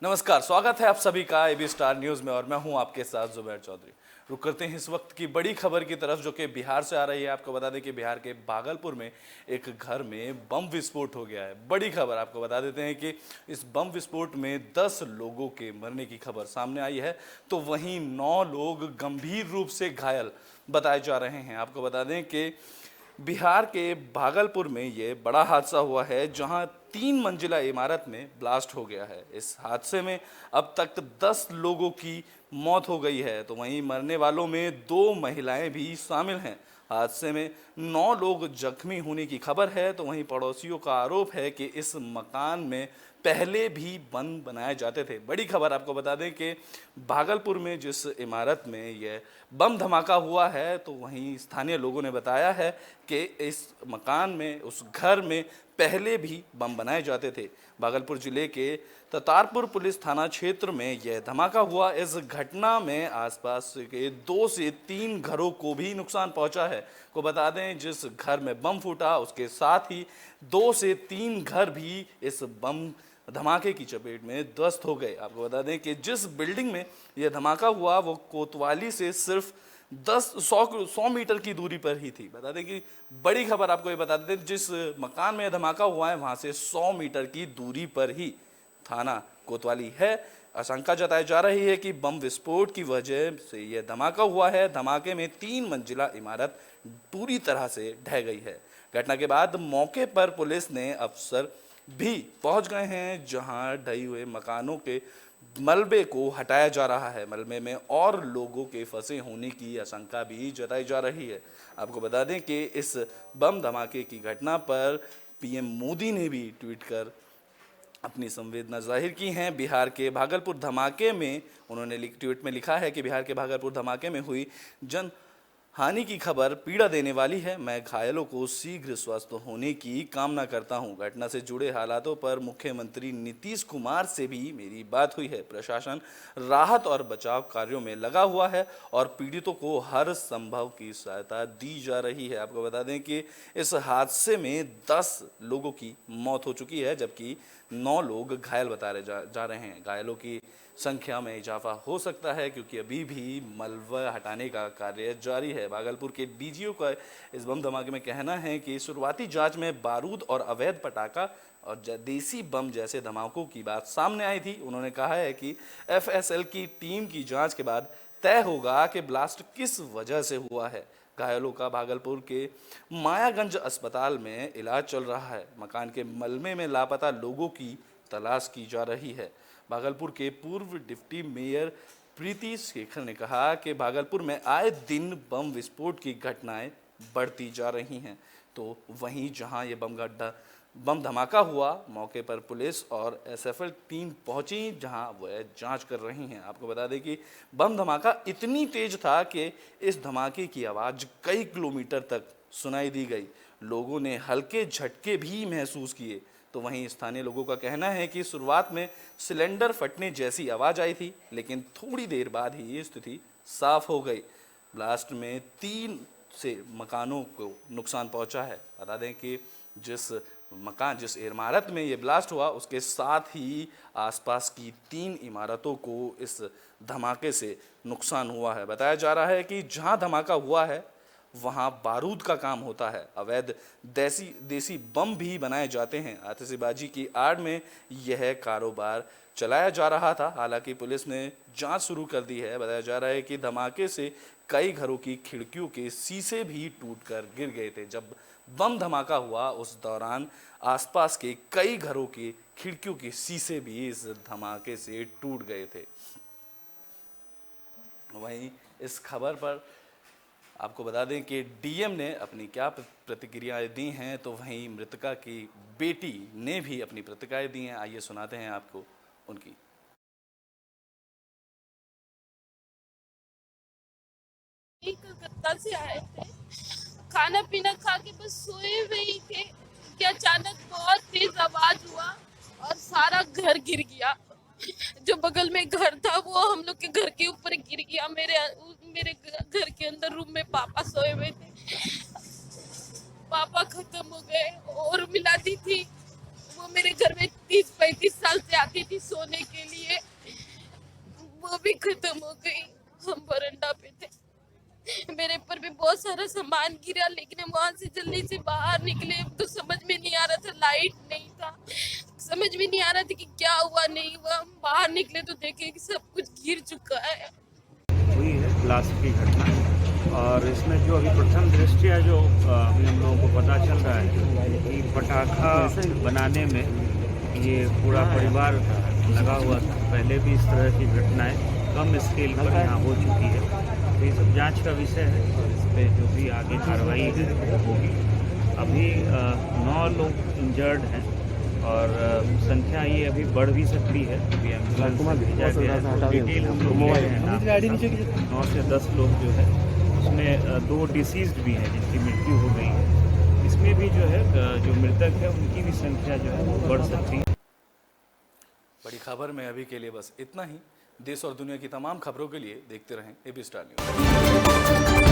नमस्कार, स्वागत है आप सभी का एबी स्टार न्यूज में और मैं हूं आपके साथ जुबैर चौधरी। रुक करते हैं इस वक्त की बड़ी खबर की तरफ जो कि बिहार से आ रही है। आपको बता दें कि बिहार के भागलपुर में एक घर में बम विस्फोट हो गया है। बड़ी खबर आपको बता देते हैं कि इस बम विस्फोट में 10 लोगों के मरने की खबर सामने आई है, तो वहीं 9 लोग गंभीर रूप से घायल बताए जा रहे हैं। आपको बता दें कि बिहार के भागलपुर में ये बड़ा हादसा हुआ है जहां 3 मंजिला इमारत में ब्लास्ट हो गया है। इस हादसे में अब तक 10 लोगों की मौत हो गई है, तो वहीं मरने वालों में 2 महिलाएं भी शामिल हैं। हादसे में 9 लोग जख्मी होने की खबर है, तो वहीं पड़ोसियों का आरोप है कि इस मकान में पहले भी बम बनाए जाते थे। बड़ी खबर आपको बता दें कि भागलपुर में जिस इमारत में यह बम धमाका हुआ है, तो वहीं स्थानीय लोगों ने बताया है कि इस मकान में, उस घर में पहले भी बम बनाए जाते थे। भागलपुर जिले के ततारपुर पुलिस थाना क्षेत्र में यह धमाका हुआ। इस घटना में आसपास के 2 से 3 घरों को भी नुकसान पहुंचा है। को बता दें, जिस घर में बम फूटा उसके साथ ही 2 से 3 घर भी इस बम धमाके की चपेट में ध्वस्त हो गए। आपको बता दें कि जिस बिल्डिंग में यह धमाका हुआ वो कोतवाली से सिर्फ 100 मीटर की दूरी पर ही थी। बता दें कि बड़ी खबर आपको ये बता दें, जिस मकान में धमाका हुआ है वहां से 100 मीटर की दूरी पर ही थाना कोतवाली है। आशंका जताई जा रही है कि बम विस्फोट की वजह से यह धमाका हुआ है। धमाके में 3 मंजिला इमारत पूरी तरह से ढह गई है। घटना के बाद मौके पर पुलिस ने अफसर भी पहुंच गए हैं, जहां ढहे हुए मकानों के मलबे को हटाया जा रहा है। मलबे में और लोगों के फंसे होने की आशंका भी जताई जा रही है। आपको बता दें कि इस बम धमाके की घटना पर पीएम मोदी ने भी ट्वीट कर अपनी संवेदना जाहिर की हैं। बिहार के भागलपुर धमाके में उन्होंने ट्वीट में लिखा है कि बिहार के भागलपुर धमाके में हुई जन हानि की खबर पीड़ा देने वाली है। मैं घायलों को शीघ्र स्वस्थ होने की कामना करता हूं। घटना से जुड़े हालातों पर मुख्यमंत्री नीतीश कुमार से भी मेरी बात हुई है। प्रशासन राहत और बचाव कार्यों में लगा हुआ है और पीड़ितों को हर संभव की सहायता दी जा रही है। आपको बता दें कि इस हादसे में 10 लोगों की मौत हो चुकी है, जबकि 9 लोग घायल बताए जा रहे हैं। घायलों की संख्या में इजाफा हो सकता है क्योंकि अभी भी मलबा हटाने का कार्य जारी है। भागलपुर के डीजीओ का इस बम धमाके में कहना है कि शुरुआती जांच में बारूद और अवैध पटाखा और देसी बम जैसे धमाकों की बात सामने आई थी। उन्होंने कहा है कि एफएसएल की टीम की जांच के बाद तय होगा कि ब्लास्ट किस वजह से हुआ है। घायलों का भागलपुर के मायागंज अस्पताल में इलाज चल रहा है। मकान के मलबे में लापता लोगों की तलाश की जा रही है। भागलपुर के पूर्व डिप्टी मेयर प्रीति शेखर ने कहा कि भागलपुर में आए दिन बम विस्फोट की घटनाएं बढ़ती जा रही हैं। तो वहीं जहां ये बम धमाका हुआ, मौके पर पुलिस और एसएफएल टीम पहुंची, जहां वह जांच कर रही हैं। आपको बता दें कि बम धमाका इतनी तेज था कि इस धमाके की आवाज़ कई किलोमीटर तक सुनाई दी गई। लोगों ने हल्के झटके भी महसूस किए। तो वहीं स्थानीय लोगों का कहना है कि शुरुआत में सिलेंडर फटने जैसी आवाज़ आई थी, लेकिन थोड़ी देर बाद ही स्थिति साफ हो गई। ब्लास्ट में 3 से मकानों को नुकसान पहुंचा है। बता दें कि जिस इमारत में ये ब्लास्ट हुआ उसके साथ ही आसपास की 3 इमारतों को इस धमाके से नुकसान हुआ है। बताया जा रहा है कि जहां धमाका हुआ है वहाँ बारूद का काम होता है। अवैध देसी बम भी बनाए जाते हैं। आतिशबाजी की आड़ में यह कारोबार चलाया जा रहा था। हालांकि पुलिस ने जांच शुरू कर दी है। बताया जा रहा है कि धमाके से कई घरों की खिड़कियों के शीशे भी टूटकर गिर गए थे। जब बम धमाका हुआ उस दौरान आसपास के कई घरों की खिड़कियों के शीशे भी इस धमाके से टूट गए थे। वहीं इस खबर पर आपको बता दें कि डीएम ने अपनी क्या प्रतिक्रियाएं दी हैं, तो वहीं मृतका की बेटी ने भी अपनी प्रतिक्रियाएं दी हैं। आइए सुनाते हैं आपको उनकी। कलकत्ता से आए थे, खाना पीना खा के बस सोए हुए ही थे कि अचानक बहुत तेज आवाज हुआ और सारा घर गिर गया। जो बगल में घर था वो हम लोग के घर के ऊपर गिर गया। मेरे घर के अंदर रूम में पापा सोए हुए थे। पापा खत्म हो गए और मिला दी थी। वो मेरे घर में 30-35 साल से आती थी सोने के लिए, वो भी खत्म हो गई। हम बरंडा पे थे, मेरे ऊपर भी बहुत सारा सामान गिरा, लेकिन हम वहां से जल्दी से बाहर निकले। तो समझ में नहीं आ रहा था, लाइट नहीं था, समझ में नहीं आ रहा था कि क्या हुआ नहीं हुआ। हम बाहर निकले तो देखे कि सब कुछ गिर चुका है। हुई है ब्लास्ट की घटना, और इसमें जो अभी प्रथम दृष्टया जो अभी हम लोगों को पता चल रहा है कि पटाखा बनाने में ये पूरा परिवार लगा हुआ था। पहले भी इस तरह की घटनाएं कम स्केल पर यहाँ हो चुकी है, तो ये सब जांच का विषय है और इस पर जो भी आगे कार्रवाई है वो होगी। अभी 9 लोग इंजर्ड हैं और संख्या ये अभी बढ़ भी सकती है। अभी एम्बुलेंस भेजा गया है, तो डिटेल हम लोग ले रहे हैं। 9 से 10 लोग जो है उसमें 2 डिसीज्ड भी हैं जिनकी मृत्यु हो गई है। इसमें भी जो है जो मृतक है उनकी भी संख्या जो है वो बढ़ सकती है। बड़ी खबर में अभी के लिए बस इतना ही। देश और दुनिया की तमाम खबरों के लिए देखते रहें एबी स्टार न्यूज।